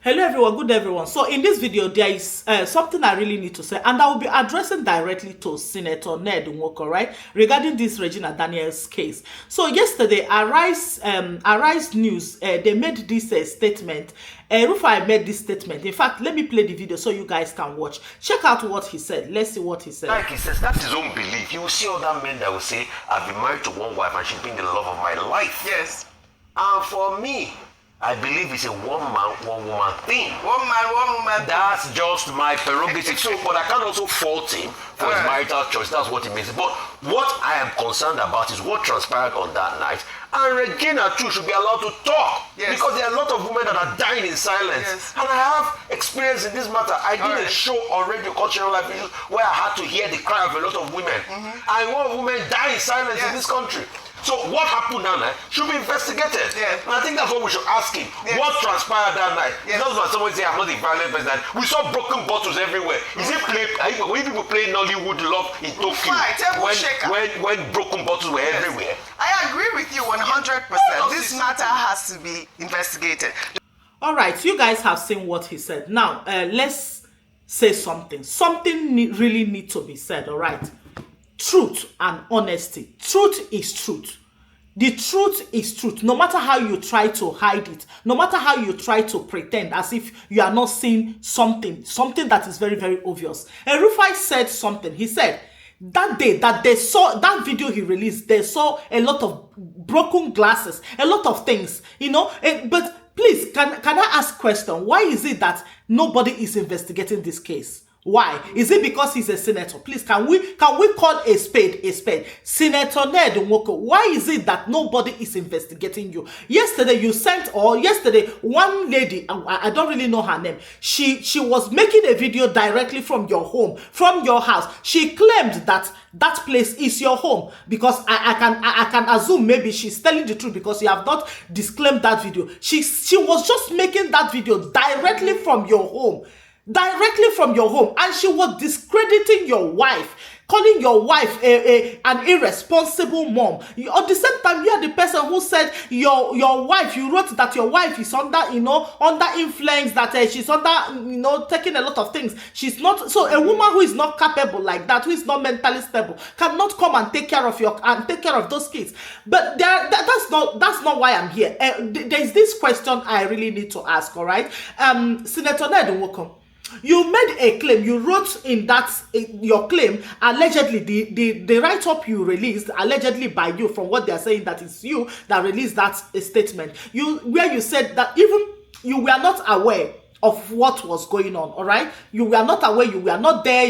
Hello everyone, good everyone. So in this video, there is something I really need to say, and I will be addressing directly to Senator Ned Nwoko, right, regarding this Regina Daniels case. So yesterday, Arise News, they made this statement. Rufai made this statement. In fact, let me play the video so you guys can watch. Check out what he said. Let's see what he said. Like he says, that's his own belief. You will see other men that will say, I've been married to one wife and she's been the love of my life. Yes. And for me, I believe it's a one man, one woman thing. One man, one woman. That's just my prerogative. So, but I can't also fault him for his marital choice. That's what it means. But what I am concerned about is what transpired on that night. And Regina too should be allowed to talk. Yes. Because there are a lot of women that are dying in silence. Yes. And I have experience in this matter. I did a show on Radio Cultural Life Issues where I had to hear the cry of a lot of women. And one woman died in silence in this country. So what happened that night should be investigated. Yes. And I think that's what we should ask him. Yes. What transpired that night? Yes. It's not when someone say I'm not a violent person. We saw broken bottles everywhere. Is it play? When people play Nollywood Love in Tokyo, when broken bottles were everywhere? I agree with you 100%. This matter has to be investigated. All right, you guys have seen what he said. Now, let's say something. Something really needs to be said, all right? Truth and honesty. Truth is truth. The truth is truth. No matter how you try to hide it, no matter how you try to pretend as if you are not seeing something that is very, very obvious. And Rufai said something. He said that day that they saw that video he released, they saw a lot of broken glasses, a lot of things, you know. But please, can I ask a question? Why is it that nobody is investigating this case? Why? Is it because he's a senator? Please, can we call a spade a spade? Senator Ned Nwoko, why is it that nobody is investigating you? Yesterday one lady, I don't really know her name, she was making a video directly from your home, from your house. She claimed that that place is your home, because I can assume maybe she's telling the truth because you have not disclaimed that video. She was just making that video directly from your home. Directly from your home, and she was discrediting your wife, calling your wife an irresponsible mom. At the same time, you are the person who said your wife, you wrote that your wife is under, under influence, that she's under, taking a lot of things. She's not, so a woman who is not capable like that, who is not mentally stable, cannot come and take care of those kids. But that's not why I'm here. There's this question I really need to ask, all right? Senator Ned Nwoko, you made a claim. You wrote in your claim, allegedly, the write-up you released, allegedly by you, from what they are saying, that it's you that released that statement. Where you said that even you were not aware of what was going on, all right? You were not aware, you were not there,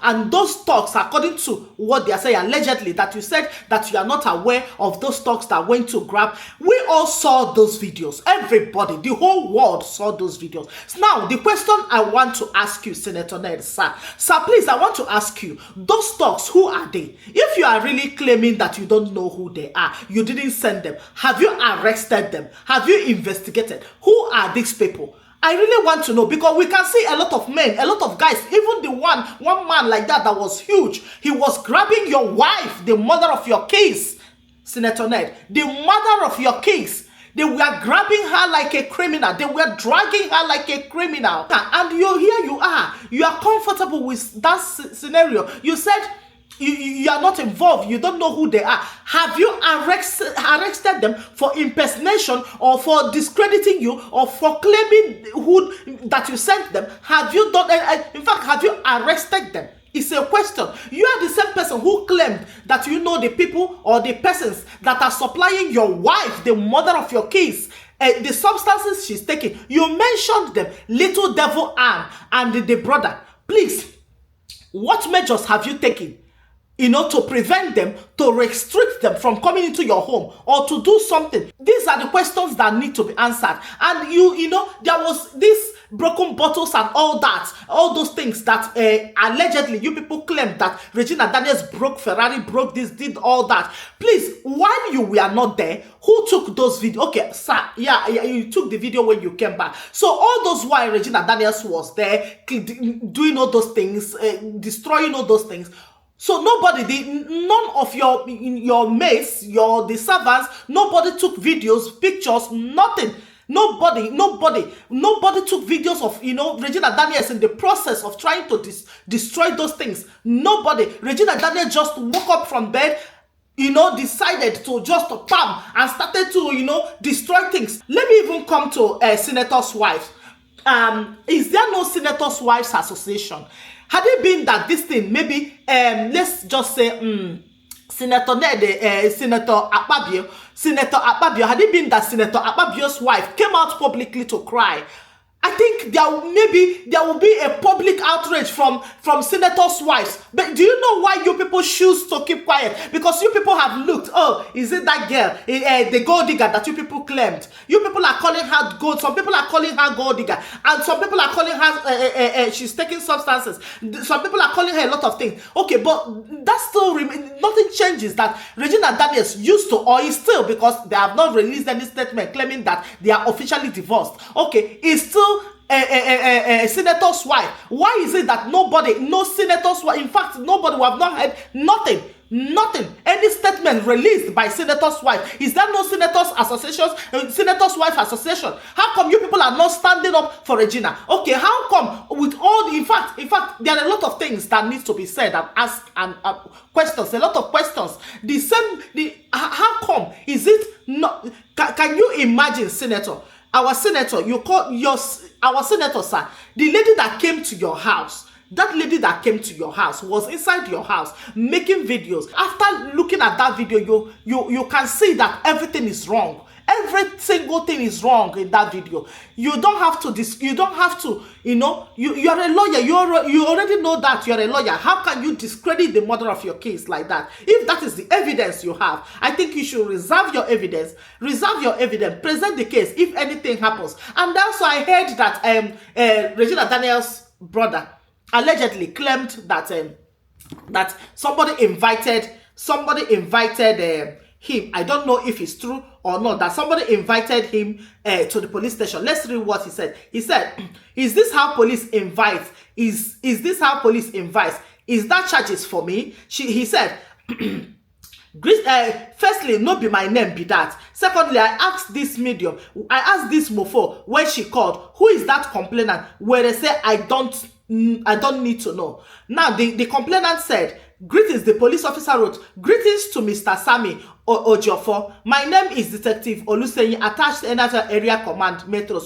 and those talks, according to what they are saying, allegedly, that you said that you are not aware of those talks that went to grab. We all saw those videos. Everybody, the whole world saw those videos. So now, the question I want to ask you, Senator Ned, sir, please, I want to ask you, those talks, who are they? If you are really claiming that you don't know who they are, you didn't send them, have you arrested them? Have you investigated? Who are these people? I really want to know, because we can see a lot of men, a lot of guys, even the one man like that was huge. He was grabbing your wife, the mother of your case, Senator Ned, the mother of your case. They were grabbing her like a criminal. They were dragging her like a criminal. And you are comfortable with that scenario. You said you are not involved, you don't know who they are. Have you arrested them for impersonation, or for discrediting you, or for claiming that you sent them? Have you done, in fact, have you arrested them? It's a question. You are the same person who claimed that you know the people or the persons that are supplying your wife, the mother of your case, the substances she's taking. You mentioned them, Little Devil Ann and the brother. Please, what measures have you taken to prevent them, to restrict them from coming into your home, or to do something? These are the questions that need to be answered. And there was this broken bottles and all those things that allegedly you people claimed that Regina Daniels broke Ferrari, broke this, did all that. Please, while you were not there, who took those videos? Okay, sir, yeah, you took the video when you came back. So all those while Regina Daniels was there, doing all those things, destroying all those things. So none of your mates, the servants, nobody took videos, pictures, nothing. Nobody took videos of, Regina Daniels in the process of trying to destroy those things. Nobody. Regina Daniels just woke up from bed, decided to just pam and started to, destroy things. Let me even come to Senator's wife. Is there no Senator's Wives Association? Had it been that this thing, maybe, let's just say, Senator Akpabio, had it been that Senator Akpabio's wife came out publicly to cry, I think there will be a public outrage from senators' wives. But do you know why you people choose to keep quiet? Because you people have looked. Oh, is it that girl, the gold digger that you people claimed? You people are calling her gold. Some people are calling her gold digger, and some people are calling her she's taking substances. Some people are calling her a lot of things. Okay, but that still nothing changes that Regina Daniels used to, or is still, because they have not released any statement claiming that they are officially divorced. Okay, is still a senator's wife. Why is it that no senator's wife, in fact, nobody, we have not heard nothing, any statement released by senator's wife? Is there no senators associations, senators wife association? How come you people are not standing up for Regina? Okay, how come with all the, in fact, there are a lot of things that needs to be said and asked, and questions, a lot of questions. How come is it not? Can you imagine, Senator? Our senator, our senator, sir, the lady that came to your house, that lady that came to your house was inside your house making videos. After looking at that video, you can see that everything is wrong. Every single thing is wrong in that video. You don't have to, you're a lawyer. You already know that you're a lawyer. How can you discredit the mother of your case like that? If that is the evidence you have, I think you should reserve your evidence, present the case if anything happens. And also I heard that Regina Daniels' brother allegedly claimed that that somebody invited him. I don't know if it's true or not, that somebody invited him to the police station. Let's read what he said. He said, is this how police invites? Is this how police invites? Is that charges for me? He said, firstly, no be my name be that. Secondly, I asked this mofo when she called, who is that complainant? Where they say, I don't need to know. Now, the complainant said, greetings, the police officer wrote, greetings to Mr. Sammy Ojofo. My name is Detective Oluseyin, attached another area command, Metro,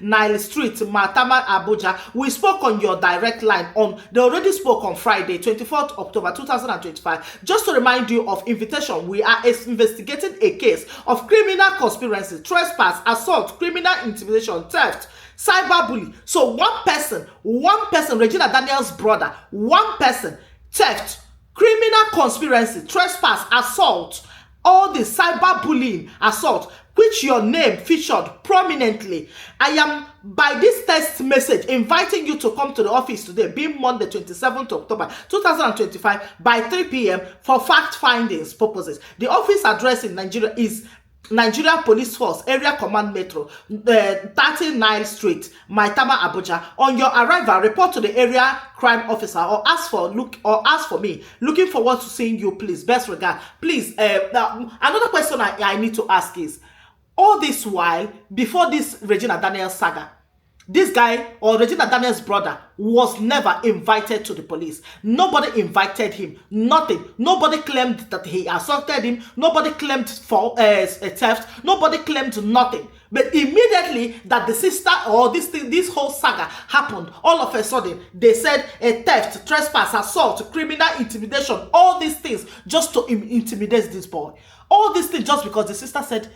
Nile Street, Matama, Abuja. We spoke on your direct line they already spoke on Friday, 24th October 2025. Just to remind you of invitation, we are investigating a case of criminal conspiracy, trespass, assault, criminal intimidation, theft, cyberbullying. So one person, Regina Daniels' brother, one person, theft, criminal conspiracy, trespass, assault, all the cyberbullying, assault, which your name featured prominently. I am, by this text message, inviting you to come to the office today, being Monday, 27th October 2025, by 3 p.m. for fact findings purposes. The office address in Nigeria is Nigeria Police Force, Area Command Metro, 39 Street, Maitama, Abuja. On your arrival, report to the area crime officer or ask for me. Looking forward to seeing you, please. Best regard. Please, another question I need to ask is, all this while, before this Regina Daniels saga, this guy or Regina Daniels' brother was never invited to the police. Nobody invited him. Nothing. Nobody claimed that he assaulted him. Nobody claimed for a theft. Nobody claimed nothing. But immediately that the sister or this whole saga happened, all of a sudden they said a theft, trespass, assault, criminal intimidation, all these things just to intimidate this boy. All these things just because the sister said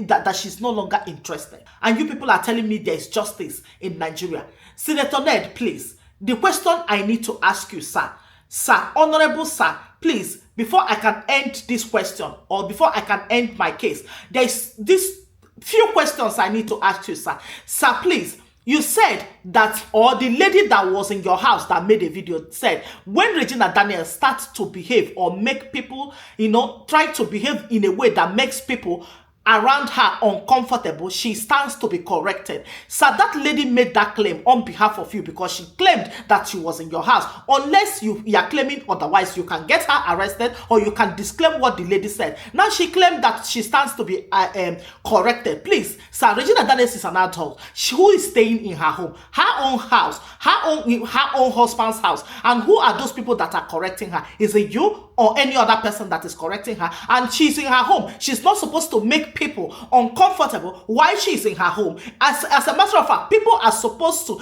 that she's no longer interested. And you people are telling me there's justice in Nigeria. Senator Ned, please, the question I need to ask you, sir, honorable sir, please, before I can end this question or before I can end my case, there's this few questions I need to ask you, sir. Sir, please, you said that, or the lady that was in your house that made a video said, when Regina Daniels starts to behave or make people, try to behave in a way that makes people around her uncomfortable, she stands to be corrected. So that lady made that claim on behalf of you because she claimed that she was in your house. Unless you are claiming otherwise, you can get her arrested or you can disclaim what the lady said. Now she claimed that she stands to be corrected. Please, Sir, Regina Daniels is an adult who is staying in her home, her own house, her own husband's house. And who are those people that are correcting her? Is it you or any other person that is correcting her? And she's in her home. She's not supposed to make people uncomfortable while she's in her home. As a matter of fact, people are supposed to,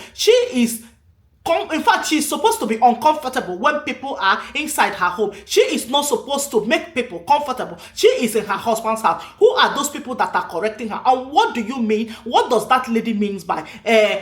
in fact, she's supposed to be uncomfortable when people are inside her home. She is not supposed to make people comfortable. She is in her husband's house. Who are those people that are correcting her? And what do you mean? What does that lady mean by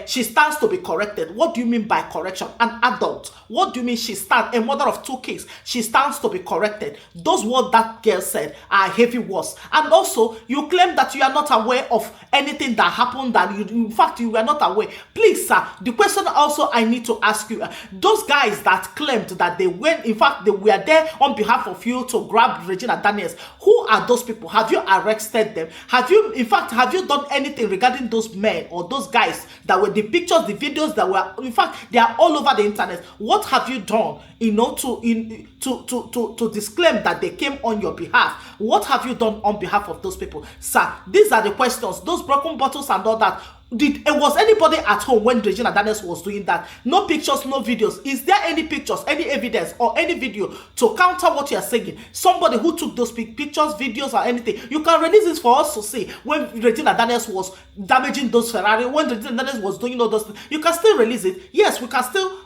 she stands to be corrected? What do you mean by correction? An adult. What do you mean she stands, a mother of 2 kids, she stands to be corrected? Those words that girl said are heavy words. And also, you claim that you are not aware of anything that happened, that in fact, you were not aware. Please, sir, the question also I need to ask you, those guys that claimed that they went, in fact, they were there on behalf of you to grab Regina Daniels, who are those people? Have you arrested them? Have you, in fact, have you done anything regarding those men or those guys that were the pictures, the videos that were, in fact, they are all over the internet? What have you done, you know, to disclaim that they came on your behalf? What have you done on behalf of those people? Sir, these are the questions. Those broken bottles and all that. Was anybody at home when Regina Daniels was doing that? No pictures, no videos. Is there any pictures, any evidence, or any video to counter what you are saying? Somebody who took those pictures, videos, or anything. You can release this for us to see when Regina Daniels was damaging those Ferrari, when Regina Daniels was doing all those things. You can still release it. Yes, we can still.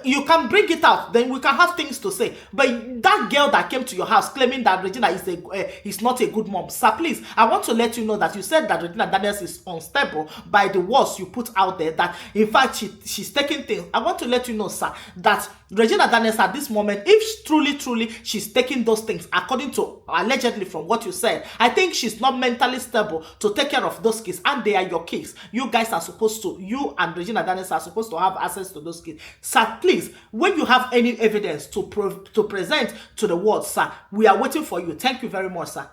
You can bring it out, then we can have things to say. But that girl that came to your house claiming that Regina is not a good mom, sir, please, I want to let you know that you said that Regina Daniels is unstable by the words you put out there, that in fact she's taking things. I want to let you know, sir, that Regina Daniels at this moment, if truly she's taking those things according to, allegedly from what you said, I think she's not mentally stable to take care of those kids, and they are your kids. You guys are supposed to, you and Regina Daniels are supposed to have access to those kids. Sir, please, when you have any evidence to present to the world, sir, we are waiting for you. Thank you very much, sir.